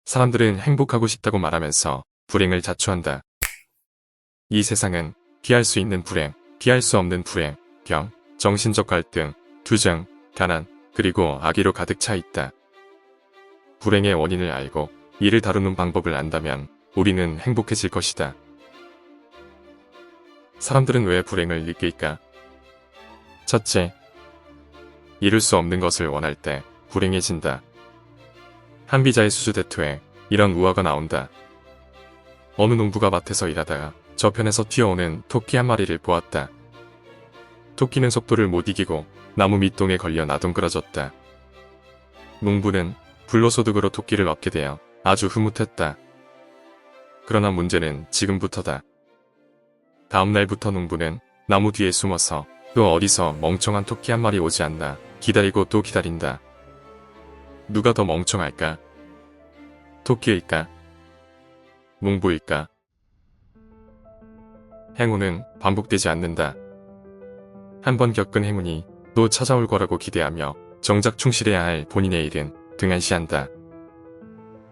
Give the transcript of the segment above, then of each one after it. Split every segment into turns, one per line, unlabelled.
사람들은 행복하고 싶다고 말하면서 불행을 자초한다. 이 세상은 피할 수 있는 불행, 피할 수 없는 불행, 병, 정신적 갈등, 투정, 가난, 그리고 악의로 가득 차 있다. 불행의 원인을 알고 이를 다루는 방법을 안다면 우리는 행복해질 것이다. 사람들은 왜 불행을 느낄까? 첫째, 이룰 수 없는 것을 원할 때 불행해진다. 한비자의 수주대토에 이런 우화가 나온다. 어느 농부가 밭에서 일하다가 저편에서 튀어오는 토끼 한 마리를 보았다. 토끼는 속도를 못 이기고 나무 밑동에 걸려 나동그러졌다. 농부는 불로소득으로 토끼를 얻게 되어 아주 흐뭇했다. 그러나 문제는 지금부터다. 다음 날부터 농부는 나무 뒤에 숨어서 또 어디서 멍청한 토끼 한 마리 오지 않나 기다리고 또 기다린다. 누가 더 멍청할까? 토끼일까? 농부일까? 행운은 반복되지 않는다. 한번 겪은 행운이 또 찾아올 거라고 기대하며 정작 충실해야 할 본인의 일은 등한시한다.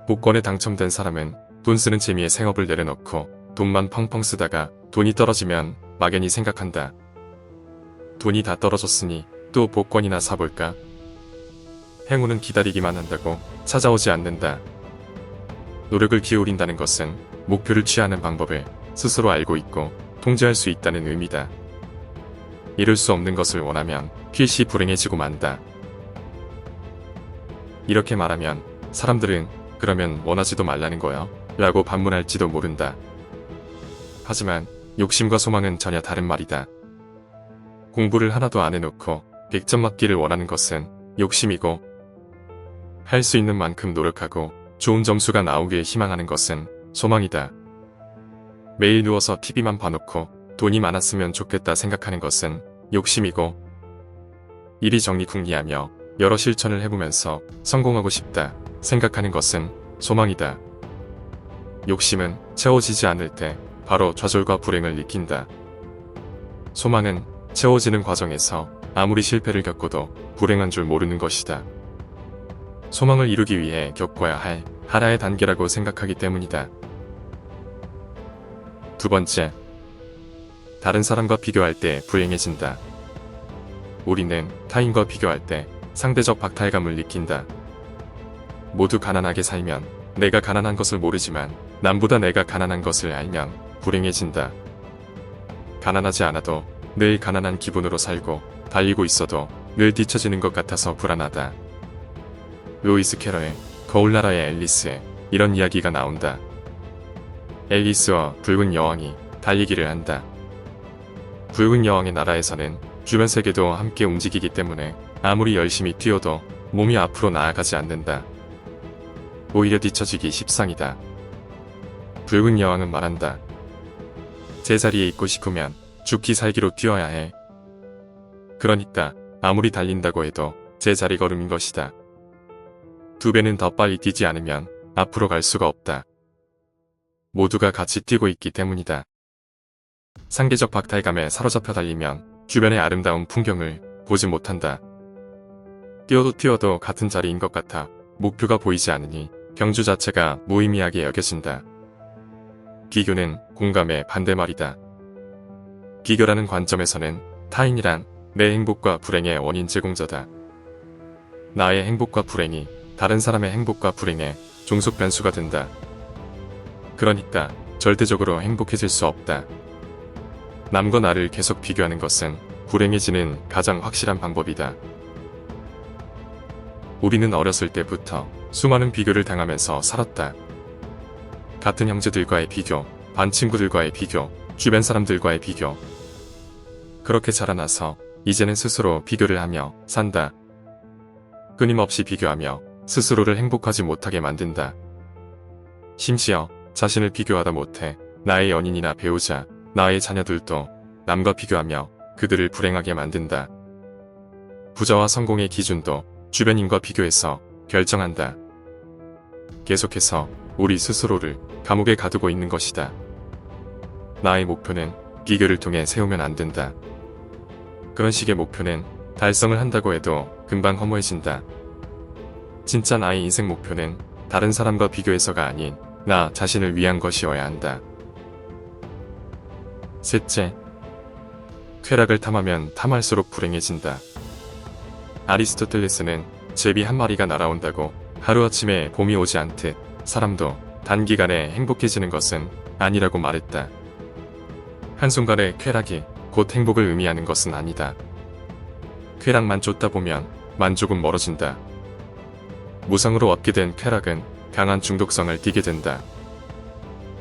복권에 당첨된 사람은 돈 쓰는 재미에 생업을 내려놓고 돈만 펑펑 쓰다가 돈이 떨어지면 막연히 생각한다. 돈이 다 떨어졌으니 또 복권이나 사볼까? 행운은 기다리기만 한다고 찾아오지 않는다. 노력을 기울인다는 것은 목표를 취하는 방법을 스스로 알고 있고 통제할 수 있다는 의미다. 이룰 수 없는 것을 원하면 필시 불행해지고 만다. 이렇게 말하면 사람들은 그러면 원하지도 말라는 거야? 라고 반문할지도 모른다. 하지만 욕심과 소망은 전혀 다른 말이다. 공부를 하나도 안 해놓고 100점 맞기를 원하는 것은 욕심이고, 할 수 있는 만큼 노력하고 좋은 점수가 나오길 희망하는 것은 소망이다. 매일 누워서 TV만 봐놓고 돈이 많았으면 좋겠다 생각하는 것은 욕심이고, 이리저리 궁리하며 여러 실천을 해보면서 성공하고 싶다 생각하는 것은 소망이다. 욕심은 채워지지 않을 때 바로 좌절과 불행을 느낀다. 소망은 채워지는 과정에서 아무리 실패를 겪어도 불행한 줄 모르는 것이다. 소망을 이루기 위해 겪어야 할 하나의 단계라고 생각하기 때문이다. 두 번째, 다른 사람과 비교할 때 불행해진다. 우리는 타인과 비교할 때 상대적 박탈감을 느낀다. 모두 가난하게 살면 내가 가난한 것을 모르지만 남보다 내가 가난한 것을 알면 불행해진다. 가난하지 않아도 늘 가난한 기분으로 살고 달리고 있어도 늘 뒤처지는 것 같아서 불안하다. 루이스 캐럴의 거울나라의 앨리스에 이런 이야기가 나온다. 앨리스와 붉은 여왕이 달리기를 한다. 붉은 여왕의 나라에서는 주변 세계도 함께 움직이기 때문에 아무리 열심히 뛰어도 몸이 앞으로 나아가지 않는다. 오히려 뒤처지기 십상이다. 붉은 여왕은 말한다. 제자리에 있고 싶으면 죽기 살기로 뛰어야 해. 그러니까 아무리 달린다고 해도 제자리 걸음인 것이다. 두 배는 더 빨리 뛰지 않으면 앞으로 갈 수가 없다. 모두가 같이 뛰고 있기 때문이다. 상대적 박탈감에 사로잡혀 달리면 주변의 아름다운 풍경을 보지 못한다. 뛰어도 같은 자리인 것 같아 목표가 보이지 않으니 경주 자체가 무의미하게 여겨진다. 비교는 공감의 반대말이다. 비교라는 관점에서는 타인이란 내 행복과 불행의 원인 제공자다. 나의 행복과 불행이 다른 사람의 행복과 불행의 종속 변수가 된다. 그러니까 절대적으로 행복해질 수 없다. 남과 나를 계속 비교하는 것은 불행해지는 가장 확실한 방법이다. 우리는 어렸을 때부터 수많은 비교를 당하면서 살았다. 같은 형제들과의 비교, 반 친구들과의 비교, 주변 사람들과의 비교. 그렇게 자라나서 이제는 스스로 비교를 하며 산다. 끊임없이 비교하며 스스로를 행복하지 못하게 만든다. 심지어 자신을 비교하다 못해 나의 연인이나 배우자, 나의 자녀들도 남과 비교하며 그들을 불행하게 만든다. 부자와 성공의 기준도 주변인과 비교해서 결정한다. 계속해서 우리 스스로를 감옥에 가두고 있는 것이다. 나의 목표는 비교를 통해 세우면 안 된다. 그런 식의 목표는 달성을 한다고 해도 금방 허무해진다. 진짜 나의 인생 목표는 다른 사람과 비교해서가 아닌 나 자신을 위한 것이어야 한다. 셋째, 쾌락을 탐하면 탐할수록 불행해진다. 아리스토텔레스는 제비 한 마리가 날아온다고 하루아침에 봄이 오지 않듯 사람도 단기간에 행복해지는 것은 아니라고 말했다. 한순간의 쾌락이 곧 행복을 의미하는 것은 아니다. 쾌락만 쫓다 보면 만족은 멀어진다. 무상으로 얻게 된 쾌락은 강한 중독성을 띠게 된다.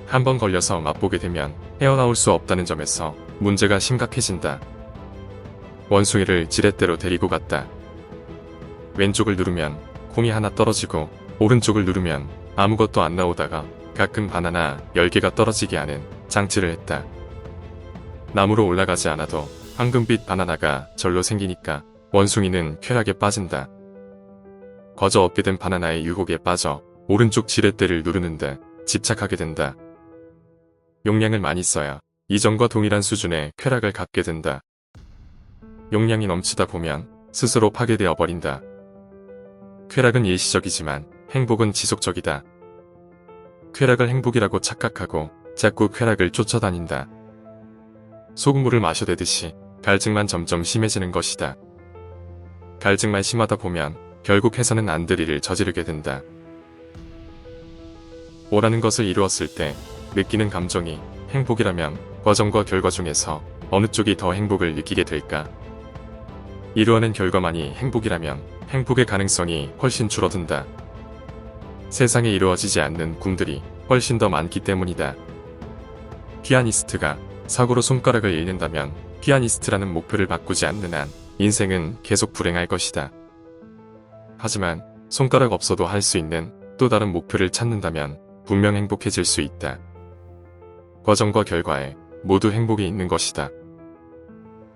한번 걸려서 맛보게 되면 헤어나올 수 없다는 점에서 문제가 심각해진다. 원숭이를 지렛대로 데리고 갔다. 왼쪽을 누르면 콩이 하나 떨어지고 오른쪽을 누르면 아무것도 안 나오다가 가끔 바나나 10개가 떨어지게 하는 장치를 했다. 나무로 올라가지 않아도 황금빛 바나나가 절로 생기니까 원숭이는 쾌락에 빠진다. 거저 얻게 된 바나나의 유혹에 빠져 오른쪽 지렛대를 누르는데 집착하게 된다. 용량을 많이 써야 이전과 동일한 수준의 쾌락을 갖게 된다. 용량이 넘치다 보면 스스로 파괴되어 버린다. 쾌락은 일시적이지만 행복은 지속적이다. 쾌락을 행복이라고 착각하고 자꾸 쾌락을 쫓아다닌다. 소금물을 마셔대듯이 갈증만 점점 심해지는 것이다. 갈증만 심하다 보면 결국 해서는 안 될 일을 저지르게 된다. 원하는 것을 이루었을 때 느끼는 감정이 행복이라면 과정과 결과 중에서 어느 쪽이 더 행복을 느끼게 될까? 이루어낸 결과만이 행복이라면 행복의 가능성이 훨씬 줄어든다. 세상에 이루어지지 않는 꿈들이 훨씬 더 많기 때문이다. 피아니스트가 사고로 손가락을 잃는다면 피아니스트라는 목표를 바꾸지 않는 한 인생은 계속 불행할 것이다. 하지만 손가락 없어도 할 수 있는 또 다른 목표를 찾는다면 분명 행복해질 수 있다. 과정과 결과에 모두 행복이 있는 것이다.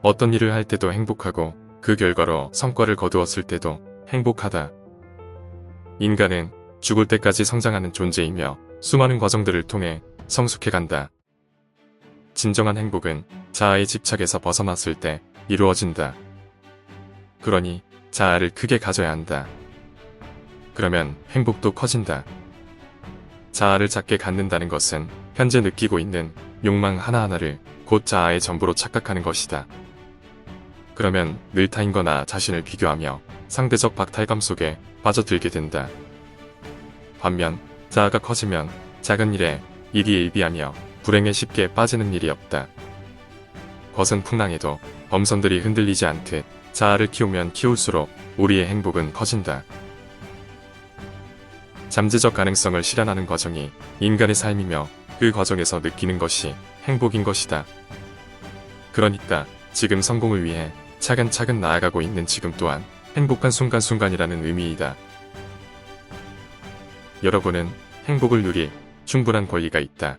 어떤 일을 할 때도 행복하고 그 결과로 성과를 거두었을 때도 행복하다. 인간은 죽을 때까지 성장하는 존재이며 수많은 과정들을 통해 성숙해간다. 진정한 행복은 자아의 집착에서 벗어났을 때 이루어진다. 그러니 자아를 크게 가져야 한다. 그러면 행복도 커진다. 자아를 작게 갖는다는 것은 현재 느끼고 있는 욕망 하나하나를 곧 자아의 전부로 착각하는 것이다. 그러면 늘 타인과 나 자신을 비교하며 상대적 박탈감 속에 빠져들게 된다. 반면 자아가 커지면 작은 일에 일희일비하며 불행에 쉽게 빠지는 일이 없다. 거센 풍랑에도 범선들이 흔들리지 않듯 자아를 키우면 키울수록 우리의 행복은 커진다. 잠재적 가능성을 실현하는 과정이 인간의 삶이며 그 과정에서 느끼는 것이 행복인 것이다. 그러니까 지금 성공을 위해 차근차근 나아가고 있는 지금 또한 행복한 순간순간이라는 의미이다. 여러분은 행복을 누릴 충분한 권리가 있다.